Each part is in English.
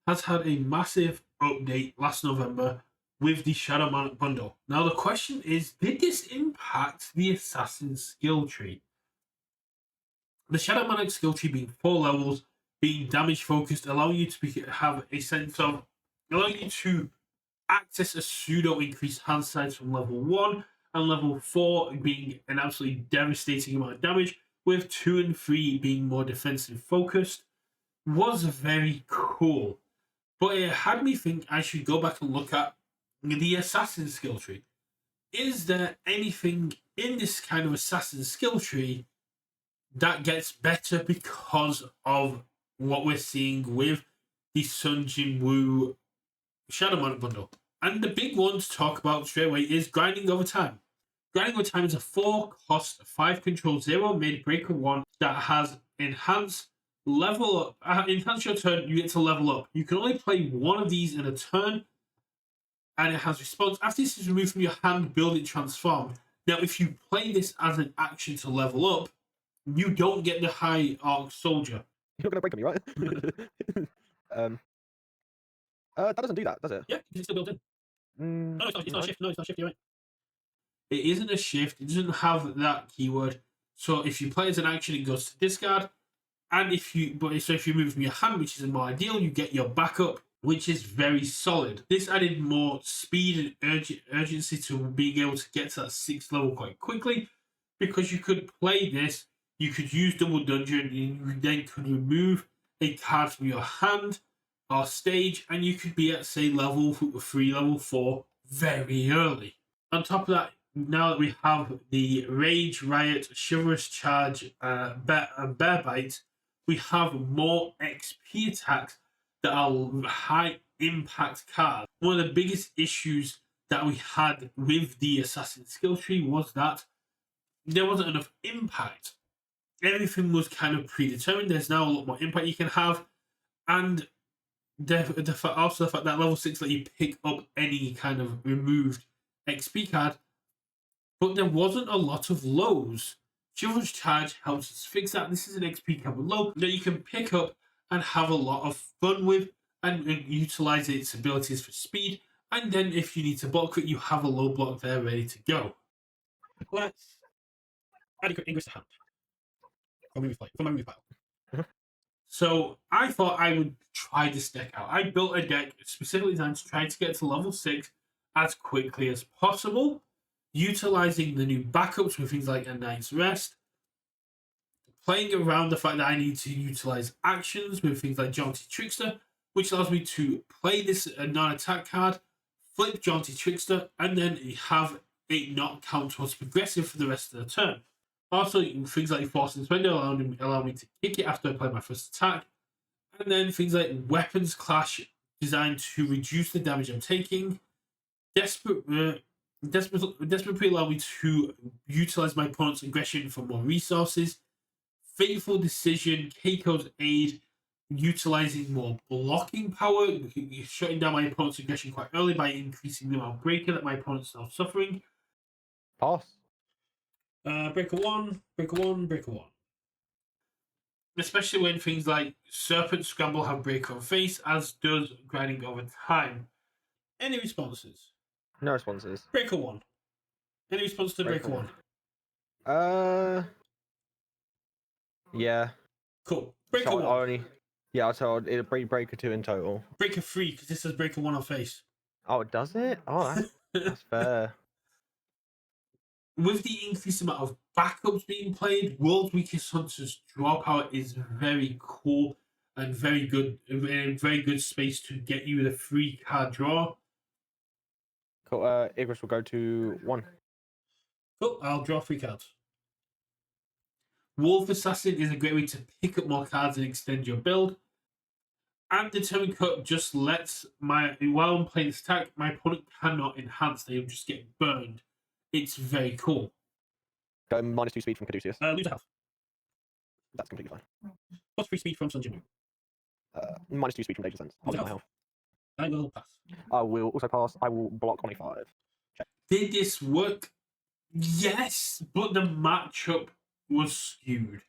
has had a massive update last November with the Shadow Monarch bundle. Now the question is, did this impact the Assassin skill tree? The Shadow Monarch skill tree being 4 levels, being damage focused, allowing you to have a sense of, allowing you to access a pseudo increased hand size from level 1, and level 4 being an absolutely devastating amount of damage, with 2 and 3 being more defensive focused, was very cool. But it had me think I should go back and look at the Assassin skill tree. Is there anything in this kind of Assassin skill tree that gets better because of what we're seeing with the Sung Jinwoo Shadow Monarch bundle? And the big one to talk about straight away is grinding over time. Grinding over time is a 4 cost, 5 control, 0 mid breaker 1 that has enhanced level up. Enhance your turn, you get to level up. You can only play one of these in a turn, and it has response. After this is removed from your hand, build it transform. Now, if you play this as an action to level up, you don't get the high arc soldier. You're not going to break me, right? That doesn't do that, does it? Yeah, it's still built in. No, It's not a shift. No, it's not a shift. You're right. It isn't a shift. It doesn't have that keyword. So if you play as an action, it goes to discard. And if you move from your hand, which is more ideal, you get your backup, which is very solid. This added more speed and urgency to being able to get to that 6th level quite quickly, because you could play this. You could use double dungeon, and you then could remove a card from your hand or stage, and you could be at, say, level 3, level 4 very early. On top of that, now that we have the Rage, Riot, Chivalrous Charge, Bear Bite, we have more XP attacks that are high impact cards. One of the biggest issues that we had with the Assassin skill tree was that there wasn't enough impact. Everything was kind of predetermined. There's now a lot more impact you can have, and also the fact that level 6 let you pick up any kind of removed XP card, but there wasn't a lot of lows. Chivalrous Charge helps us fix that. This is an XP card low that you can pick up and have a lot of fun with, and utilize its abilities for speed. And then if you need to block it, you have a low block there ready to go. Let's adequate English to hand for my move pile. So I thought I would try this deck out. I built a deck specifically designed to try to get to level 6 as quickly as possible, utilizing the new backups with things like a Night's Rest, playing around the fact that I need to utilize actions with things like Jaunty Trickster, which allows me to play this non-attack card, flip Jaunty Trickster, and then have it not count towards progressive for the rest of the turn. Also, things like Force and Spender allow me to kick it after I play my first attack. And then things like Weapons Clash, designed to reduce the damage I'm taking. Desperate Plea allow me to utilize my opponent's aggression for more resources. Fateful Decision, Keiko's Aid, utilizing more blocking power, shutting down my opponent's aggression quite early by increasing the amount of breaker that my opponent's now suffering. Pass. Breaker 1. Especially when things like Serpent Scramble have breaker on face, as does grinding over time. Any responses? No responses. Breaker 1. Any response to Breaker 1? Yeah. Cool. Breaker 1. I'll tell it'll be Breaker 2 in total. Breaker 3, because this says Breaker 1 on face. Oh, does it? Oh, that's fair. With the increased amount of backups being played, World's Weakest Hunter's draw power is very cool and very good, in a very good space to get you the free card draw. Cool. Igris will go to 1. Cool, I'll draw 3 cards. Wolf Assassin is a great way to pick up more cards and extend your build. And Determined Cut just lets while I'm playing this attack, my opponent cannot enhance, they will just get burned. It's very cool. Got -2 speed from Caduceus. Lose a health. That's completely fine. +3 speed from Sung Jinwoo. -2 speed from Danger Sense. I'll lose my health. I will pass. I will also pass. I will block on a 5. Check. Did this work? Yes, but the matchup was skewed.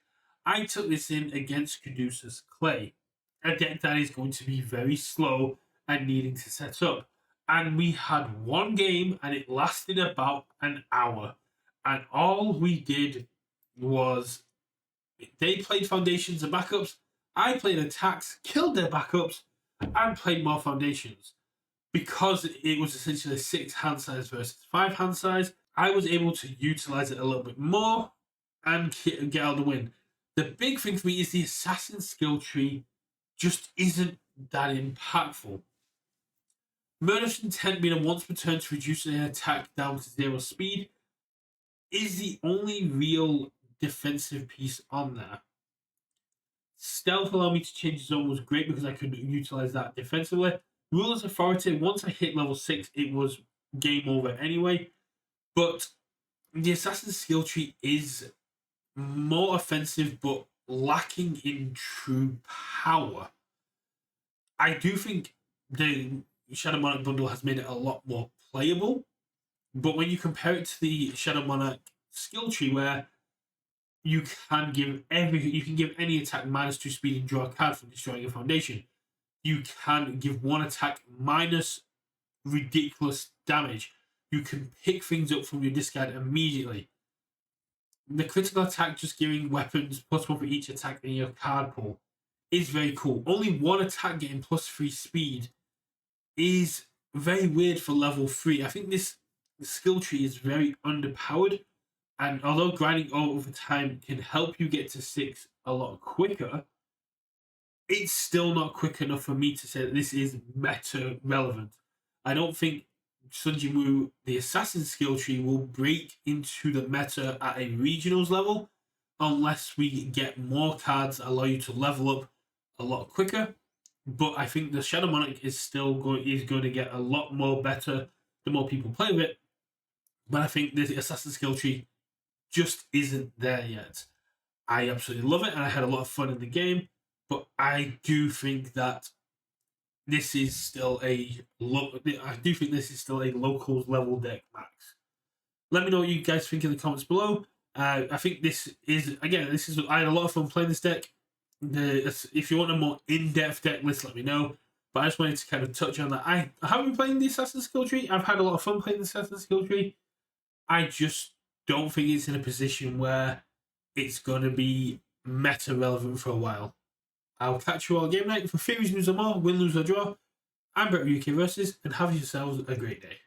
I took this in against Caduceus Clay. a deck that is going to be very slow and needing to set up. And we had one game and it lasted about an hour. And all we did was they played foundations and backups. I played attacks, killed their backups, and played more foundations. Because it was essentially 6 hand size versus 5 hand size, I was able to utilize it a little bit more and get out the win. The big thing for me is the assassin skill tree just isn't that impactful. Murderous Intent being a once per turn to reduce an attack down to 0 speed is the only real defensive piece on there. Stealth allowed me to change zone was great because I could utilize that defensively. Ruler's Authority, once I hit level 6, it was game over anyway. But the Assassin's skill tree is more offensive but lacking in true power. I do think the Shadow Monarch bundle has made it a lot more playable, but when you compare it to the Shadow Monarch skill tree, where you can give any attack -2 speed and draw a card from destroying a foundation. You can give one attack minus ridiculous damage. You can pick things up from your discard immediately. The critical attack, just giving weapons +1 for each attack in your card pool, is very cool. Only one attack getting +3 speed is very weird for level 3. I think this skill tree is very underpowered. And although grinding over time can help you get to 6 a lot quicker, it's still not quick enough for me to say that this is meta relevant. I don't think Sung Jinwoo, the assassin skill tree, will break into the meta at a regionals level unless we get more cards that allow you to level up a lot quicker. But I think the Shadow Monarch is going to get a lot more better the more people play with it. But I think the assassin skill tree just isn't there yet. I absolutely love it, and I had a lot of fun in the game. But I do think that this is still a locals level deck max. Let me know what you guys think in the comments below. I think I had a lot of fun playing this deck. If you want a more in-depth deck list, let me know. But I just wanted to kind of touch on that. I haven't been playing the Assassin's Skill Tree. I've had a lot of fun playing the Assassin's Skill Tree. I just don't think it's in a position where it's going to be meta relevant for a while. I'll catch you all game night for theories, news, and more. Win, lose, or draw. I'm Brett UK Versus, and have yourselves a great day.